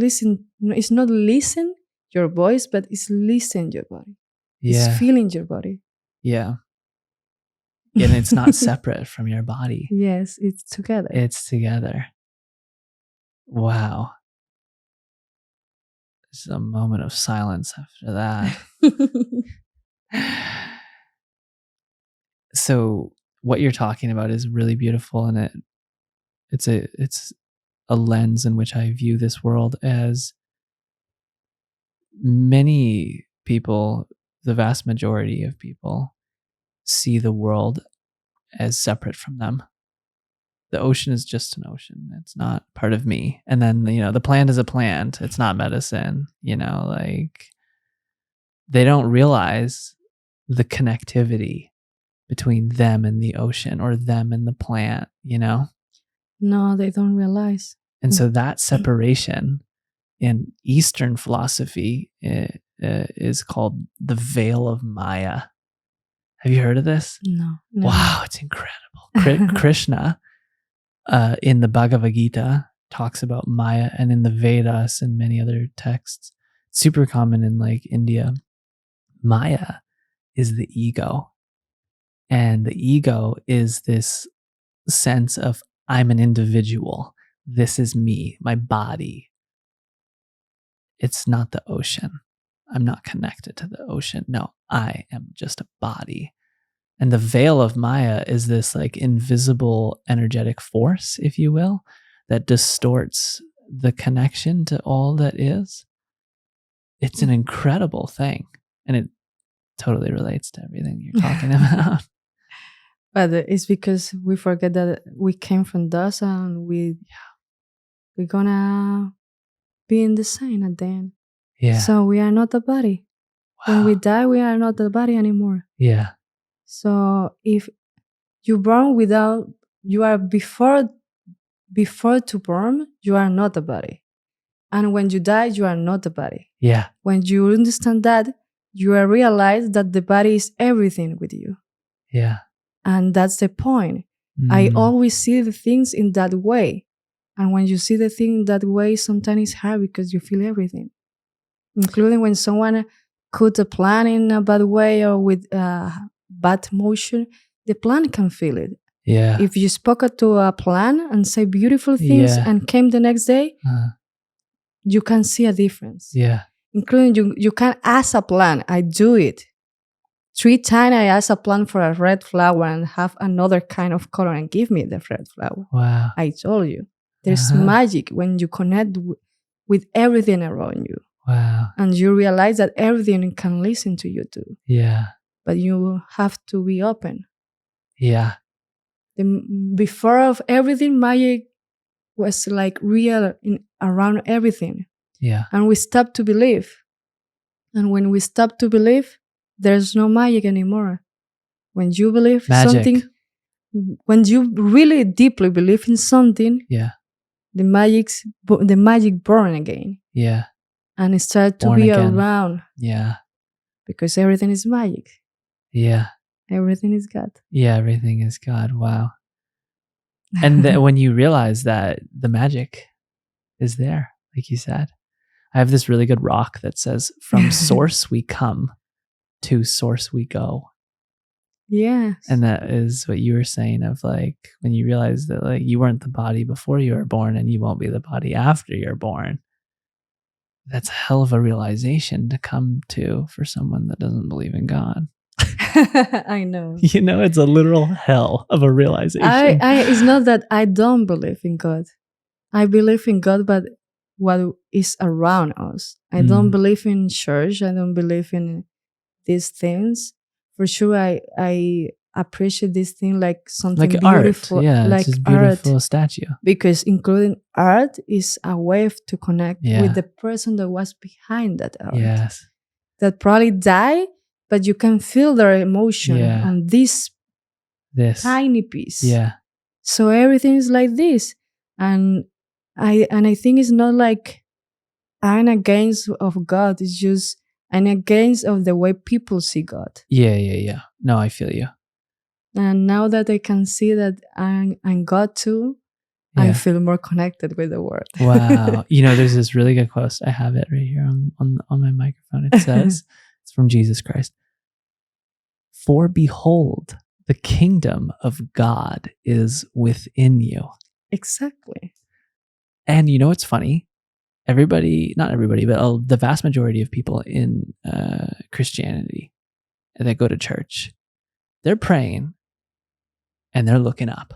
not listen your voice, but it's listen your body. Yeah. It's feeling your body. Yeah. And it's not separate from your body. Yes, it's together. It's together. Wow. There's a moment of silence after that. So what you're talking about is really beautiful, and it's a lens in which I view this world as many people, the vast majority of people, see the world as separate from them. The ocean is just an ocean. It's not part of me. And then, the plant is a plant. It's not medicine, like they don't realize the connectivity between them and the ocean or them and the plant, No, they don't realize. And so that separation in Eastern philosophy is called the veil of Maya. Have you heard of this? No. Never. Wow, it's incredible. Krishna in the Bhagavad Gita talks about Maya, and in the Vedas and many other texts, super common in like India. Maya is the ego. And the ego is this sense of I'm an individual. This is me, my body. It's not the ocean. I'm not connected to the ocean. No, I am just a body. And the veil of Maya is this like invisible energetic force, if you will, that distorts the connection to all that is. It's an incredible thing. And it totally relates to everything you're talking about. But it's because we forget that we came from dust and we're gonna be in the same at the end. Yeah. So we are not the body. Wow. When we die, we are not the body anymore. Yeah. So if you born without, you are before to born, you are not the body. And when you die, you are not the body. Yeah. When you understand that, you will realize that the body is everything with you. Yeah. And that's the point. I always see the things in that way. And when you see the thing that way, sometimes it's hard because you feel everything. Including when someone cut a plant in a bad way or with bad motion, the plant can feel it. Yeah. If you spoke to a plant and say beautiful things and came the next day, you can see a difference. Yeah. Including you can ask a plant. I do it. 3 times I ask a plant for a red flower and have another kind of color and give me the red flower. Wow. I told you. There's magic when you connect with everything around you. Wow. And you realize that everything can listen to you too. Yeah. But you have to be open. Yeah. Before of everything, magic was like real around everything. Yeah. And we stopped to believe. And when we stop to believe, there's no magic anymore. When you believe something, when you really deeply believe in something, the magic born again. Yeah. And it started to be around. Yeah. Because everything is magic. Yeah. Everything is God. Yeah, everything is God. Wow. And when you realize that the magic is there, like you said, I have this really good rock that says, from source we come, to source we go. Yes. And that is what you were saying of like, when you realize that like you weren't the body before you were born and you won't be the body after you're born. That's a hell of a realization to come to for someone that doesn't believe in God. I know. It's a literal hell of a realization. It's not that I don't believe in God. I believe in God, but what is around us. I don't believe in church. I don't believe in these things. For sure, I appreciate this thing like something like beautiful. Art. Yeah, like it's just beautiful art, statue. Because including art is a way to connect with the person that was behind that art. Yes. That probably died, but you can feel their emotion on this tiny piece. Yeah. So everything is like this. And I think it's not like I'm against of God. It's just I'm against of the way people see God. Yeah. No, I feel you. And now that I can see that I'm God too, I feel more connected with the world. Wow. There's this really good quote. I have it right here on my microphone. It says, it's from Jesus Christ. For behold, the kingdom of God is within you. Exactly. And it's funny? Not everybody, but the vast majority of people in Christianity that go to church, they're praying and they're looking up.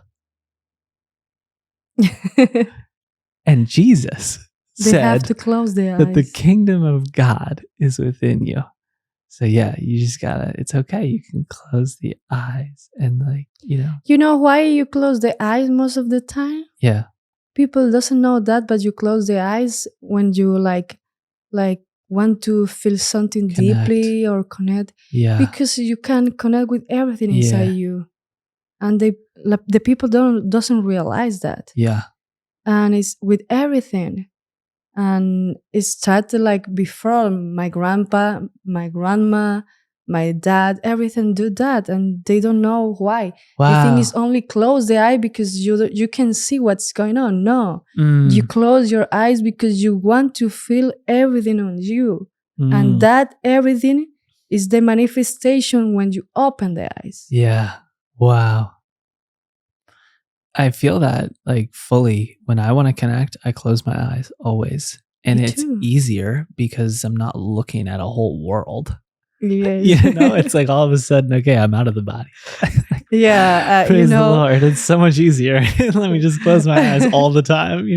And Jesus They have said to close their that the eyes. kingdom of God is within you. So yeah, you just gotta, it's okay. You can close the eyes and like, You know why you close the eyes most of the time? Yeah. People doesn't know that, but you close the eyes when you like want to feel something Connect. deeply or connect. Yeah. Because you can connect with everything inside Yeah. you. And the people doesn't realize that. Yeah. And it's with everything. And it started like before my grandpa, my grandma, my dad, everything do that, and they don't know why. Wow. You think it's only close the eye because you can see what's going on. No, you close your eyes because you want to feel everything on you, and that everything is the manifestation when you open the eyes. Yeah. Wow. I feel that like fully when I want to connect, I close my eyes always. And Me it's too. easier because I'm not looking at a whole world. Yes. It's like all of a sudden, okay, I'm out of the body. Yeah. Praise the Lord. It's so much easier. Let me just close my eyes all the time,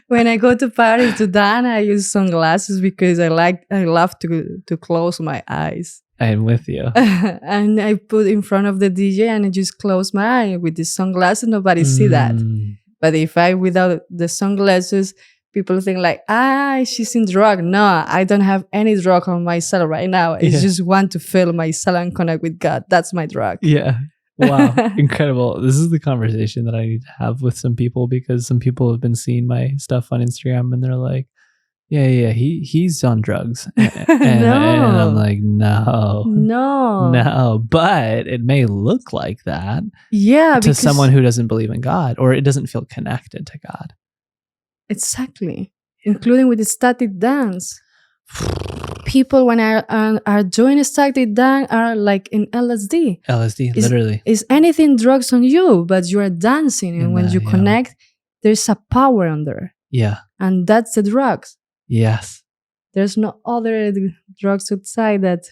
When I go to Paris to dance, I use sunglasses because I love to close my eyes. I'm with you. And I put in front of the DJ and I just close my eye with the sunglasses. Nobody see that. But if I without the sunglasses, people think like, she's in drug. No, I don't have any drug on myself right now. I just want to feel myself and connect with God. That's my drug. Yeah. Wow. Incredible. This is the conversation that I need to have with some people because some people have been seeing my stuff on Instagram and they're like, yeah, he's on drugs. And I'm like, no, but it may look like that to someone who doesn't believe in God or it doesn't feel connected to God. Exactly. Including with the static dance. People when are doing static dance are like in LSD. Literally. Is anything drugs on you, but you are dancing and when you connect, there's a power on there. Yeah. And that's the drugs. Yes. There's no other drugs outside that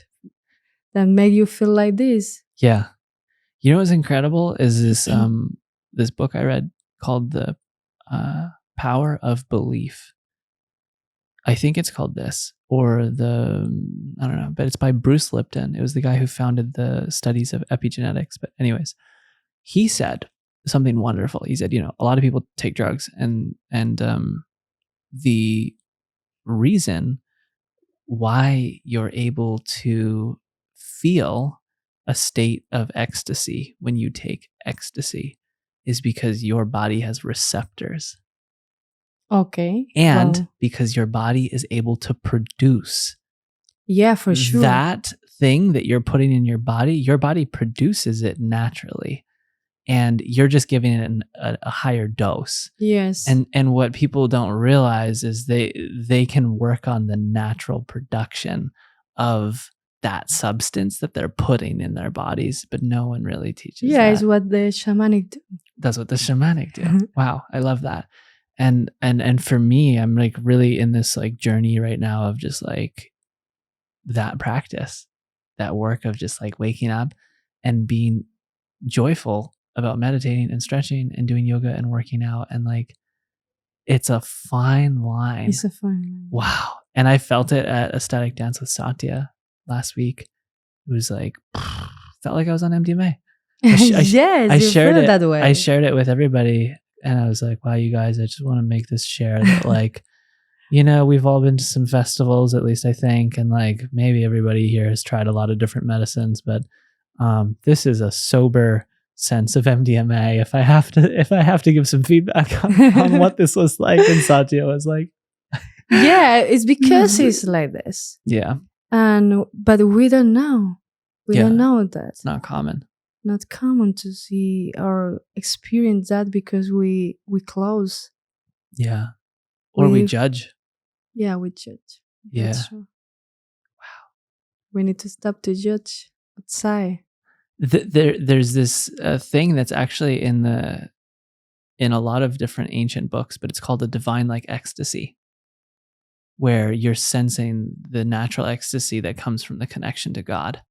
make you feel like this. Yeah. You know what's incredible is this this book I read called The Power of Belief. I think it's called this or I don't know, but it's by Bruce Lipton. It was the guy who founded the studies of epigenetics. But anyways, he said something wonderful. He said, a lot of people take drugs and the reason why you're able to feel a state of ecstasy when you take ecstasy is because your body has receptors. Okay. And because your body is able to produce. Yeah, for sure. That thing that you're putting in your body produces it naturally. And you're just giving it a higher dose. Yes. And what people don't realize is they can work on the natural production of that substance that they're putting in their bodies, but no one really teaches that. It's what the shamanic do. That's what the shamanic do. Wow, I love that. And for me, I'm like really in this like journey right now of just like that practice, that work of just like waking up and being joyful about meditating and stretching and doing yoga and working out. And like, it's a fine line. It's a fine line. Wow. And I felt it at a static dance with Satya last week. It was like, felt like I was on MDMA. I shared it that way. I shared it with everybody. And I was like, wow, you guys, I just want to make this share that like, we've all been to some festivals, at least I think. And like, maybe everybody here has tried a lot of different medicines, but this is a sober sense of MDMA. If I have to give some feedback on what this was like, and Satya was like, yeah, it's because it's like this. Yeah. But we don't know. We don't know that. It's not common. Not common to see or experience that because we close. Yeah. Or we judge. Yeah, we judge. Yeah. That's true. Wow. We need to stop to judge outside. There's this thing that's actually in a lot of different ancient books, but it's called the divine like ecstasy, where you're sensing the natural ecstasy that comes from the connection to God.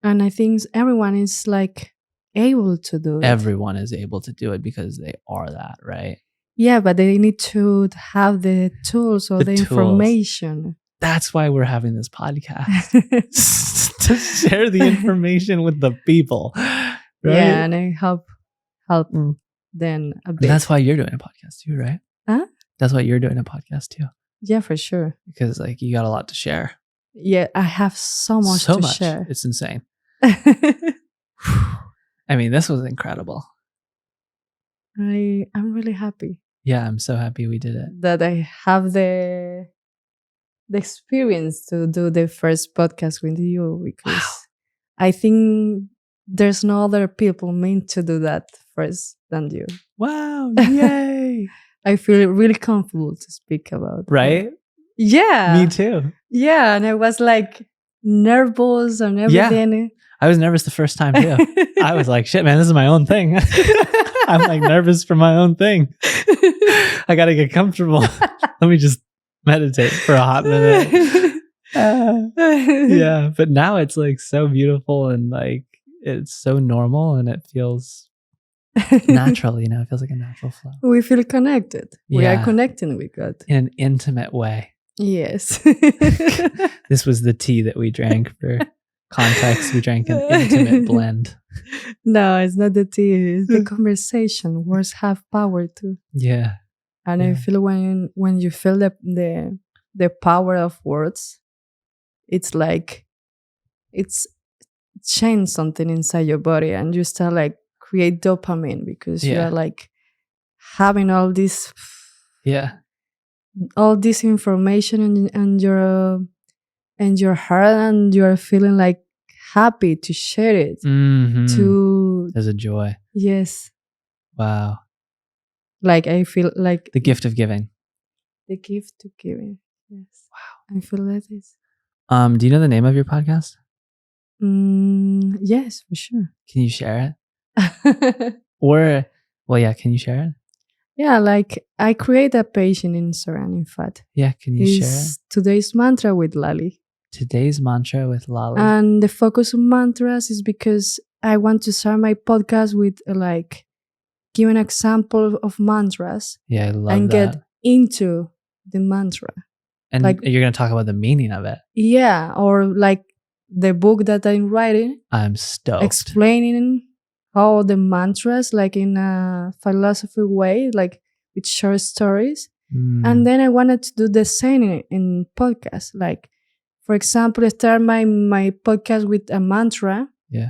And I think everyone is like able to do it. Everyone is able to do it because they are that, right? Yeah, but they need to have the tools or the tools. information. That's why we're having this podcast. To share the information with the people. Right? Yeah, and I help Mm. them a bit. And that's why you're doing a podcast too, right? Huh? That's why you're doing a podcast too. Yeah, for sure. Because like you got a lot to share. Yeah, I have so much to share. It's insane. I mean, this was incredible. I'm really happy. Yeah, I'm so happy we did it. That I have the experience to do the first podcast with you, because I think there's no other people meant to do that first than you. Wow, yay. I feel really comfortable to speak about it. Right? Yeah. Me too. Yeah, and I was like nervous and everything. Yeah. I was nervous the first time too. I was like, shit, man, this is my own thing. I'm like nervous for my own thing. I got to get comfortable. Let me just meditate for a hot minute. Yeah, but now it's like so beautiful and like it's so normal and it feels natural, you know, it feels like a natural flow. We feel connected. We Yeah. are connecting with God. In an intimate way. Yes. This was the tea that we drank for context. We drank an intimate blend. No, it's not the tea. It's the conversation. Words have power too. Yeah. And Yeah. I feel when you feel the power of words, it's like it's changed something inside your body, and you start like create dopamine because you Yeah. are like having all this information in your heart, and you are feeling like happy to share it. Mhm. To There's a joy. yes, Wow. like I feel like The gift of giving. the gift to giving. Yes. Wow. I feel like this. Do you know the name of your podcast? Yes, for sure. Can you share it? Or, well, yeah, can you share it? Yeah, like I create a page in Instagram, in fact. Yeah, can you share it? It's today's mantra with Lalhy. Today's mantra with Lalhy. And the focus on mantras is because I want to start my podcast with like give an example of mantras Yeah, I love and that. get into the mantra. And like- you're going to talk about the meaning of it. Yeah, or like the book that I'm writing, I'm stoked. explaining how the mantras, like in a philosophy way, like with short stories. And then I wanted to do the same in podcasts. Like, for example, I start my podcast with a mantra. Yeah.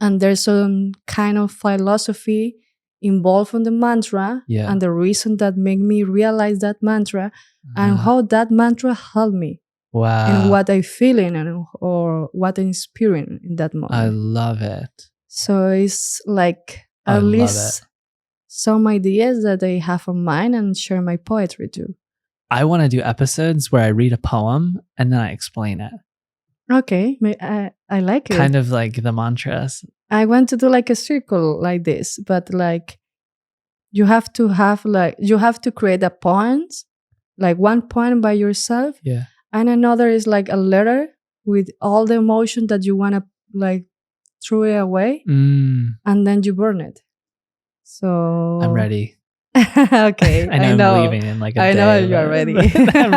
And there's some kind of philosophy involved in the mantra. Yeah. And the reason that made me realize that mantra and how that mantra helped me Wow. and what I feeling and or what I'm experiencing in that moment. I love it. So it's like I at love least it. some ideas that I have on mind and share my poetry too. I want to do episodes where I read a poem and then I explain it. Okay, I like it. Kind of like the mantras. I want to do like a circle like this, but like you have to create a point, like one point by yourself, Yeah. and another is like a letter with all the emotion that you want to like throw it away, and then you burn it. So I'm ready. Okay, I know I'm leaving in like a day. I know you're ready. I'm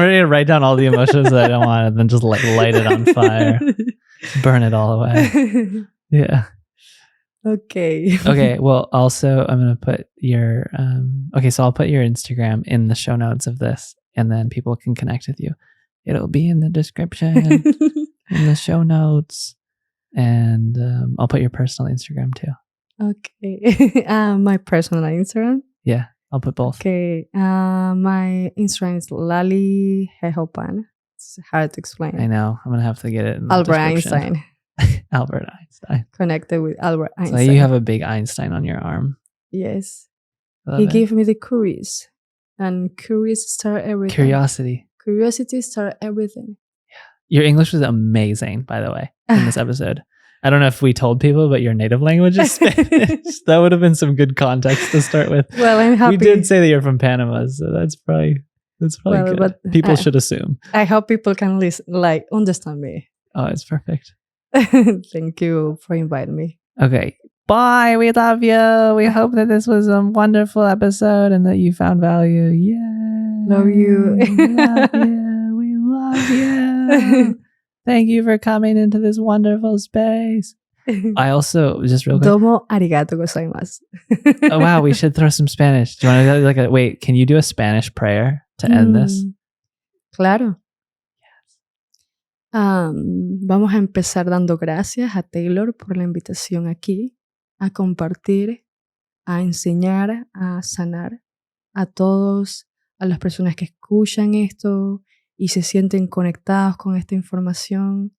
ready to write down all the emotions that I don't want and then just like light it on fire. Burn it all away. Yeah. Okay. Okay. Well, also, I'm going to put your, so I'll put your Instagram in the show notes of this and then people can connect with you. It'll be in the description, in the show notes. And I'll put your personal Instagram too. Okay. My personal Instagram. Yeah. I'll put both. Okay. My Instagram is Lalhy Hoopang. It's hard to explain. I know. I'm going to have to get it in the Albert description. Einstein. Albert Einstein. Connected with Albert So Einstein. you have a big Einstein on your arm. Yes. Love He it. gave me the curious. And curious start everything. Curiosity. Curiosity start everything. Your English was amazing, by the way, in this episode. I don't know if we told people, but your native language is Spanish. That would have been some good context to start with. Well, I'm happy. We did say that you're from Panama, so that's probably Well, good. but People should assume. I hope people can listen, like understand me. Oh, it's perfect. Thank you for inviting me. Okay. Bye. We love you. We hope that this was a wonderful episode and that you found value. Yeah. Love you. We love you. We love you. Thank you for coming into this wonderful space. I also, just real quick. Domo arigato gozaimasu. Oh, wow. We should throw some Spanish. Do you want to do wait, can you do a Spanish prayer to end this? Claro. Vamos a empezar dando gracias a Taylor por la invitación aquí a compartir, a enseñar, a sanar a todos, a las personas que escuchan esto y se sienten conectados con esta información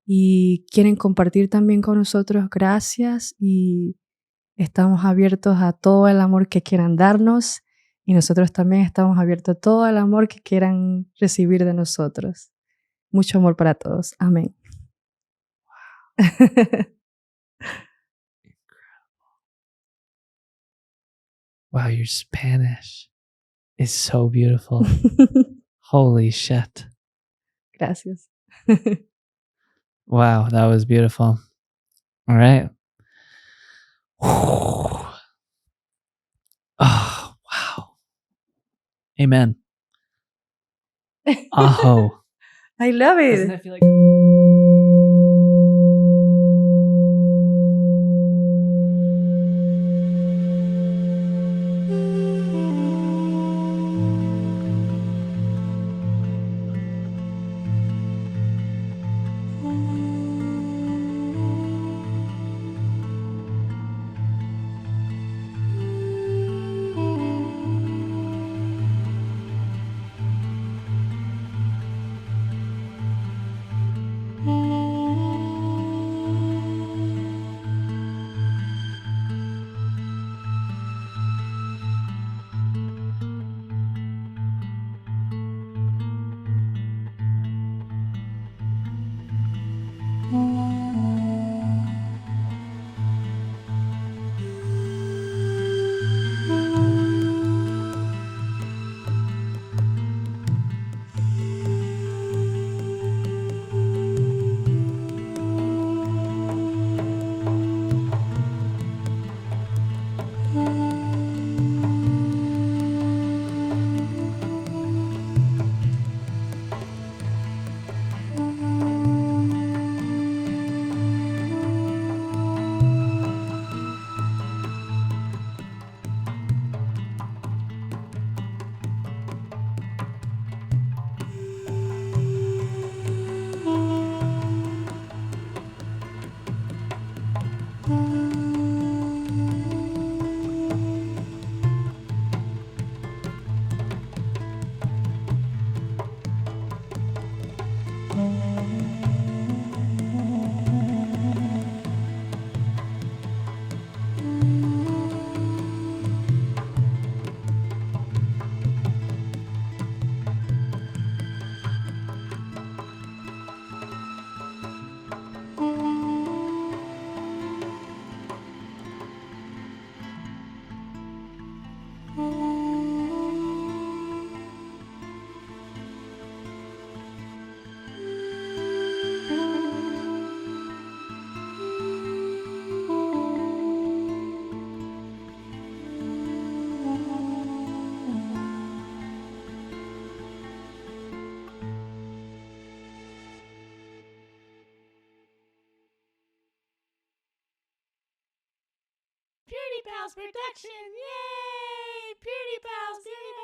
y quieren compartir también con nosotros. Gracias, y estamos abiertos a todo el amor que quieran darnos, y nosotros también estamos abiertos a todo el amor que quieran recibir de nosotros. Mucho amor para todos. Amén. Wow, your Spanish is so beautiful. Holy shit. Gracias. Wow, that was beautiful. All right. Oh, wow. Amen. Aho. I love it. Doesn't it feel like... Purity Pals production! Yay! Purity Pals did it!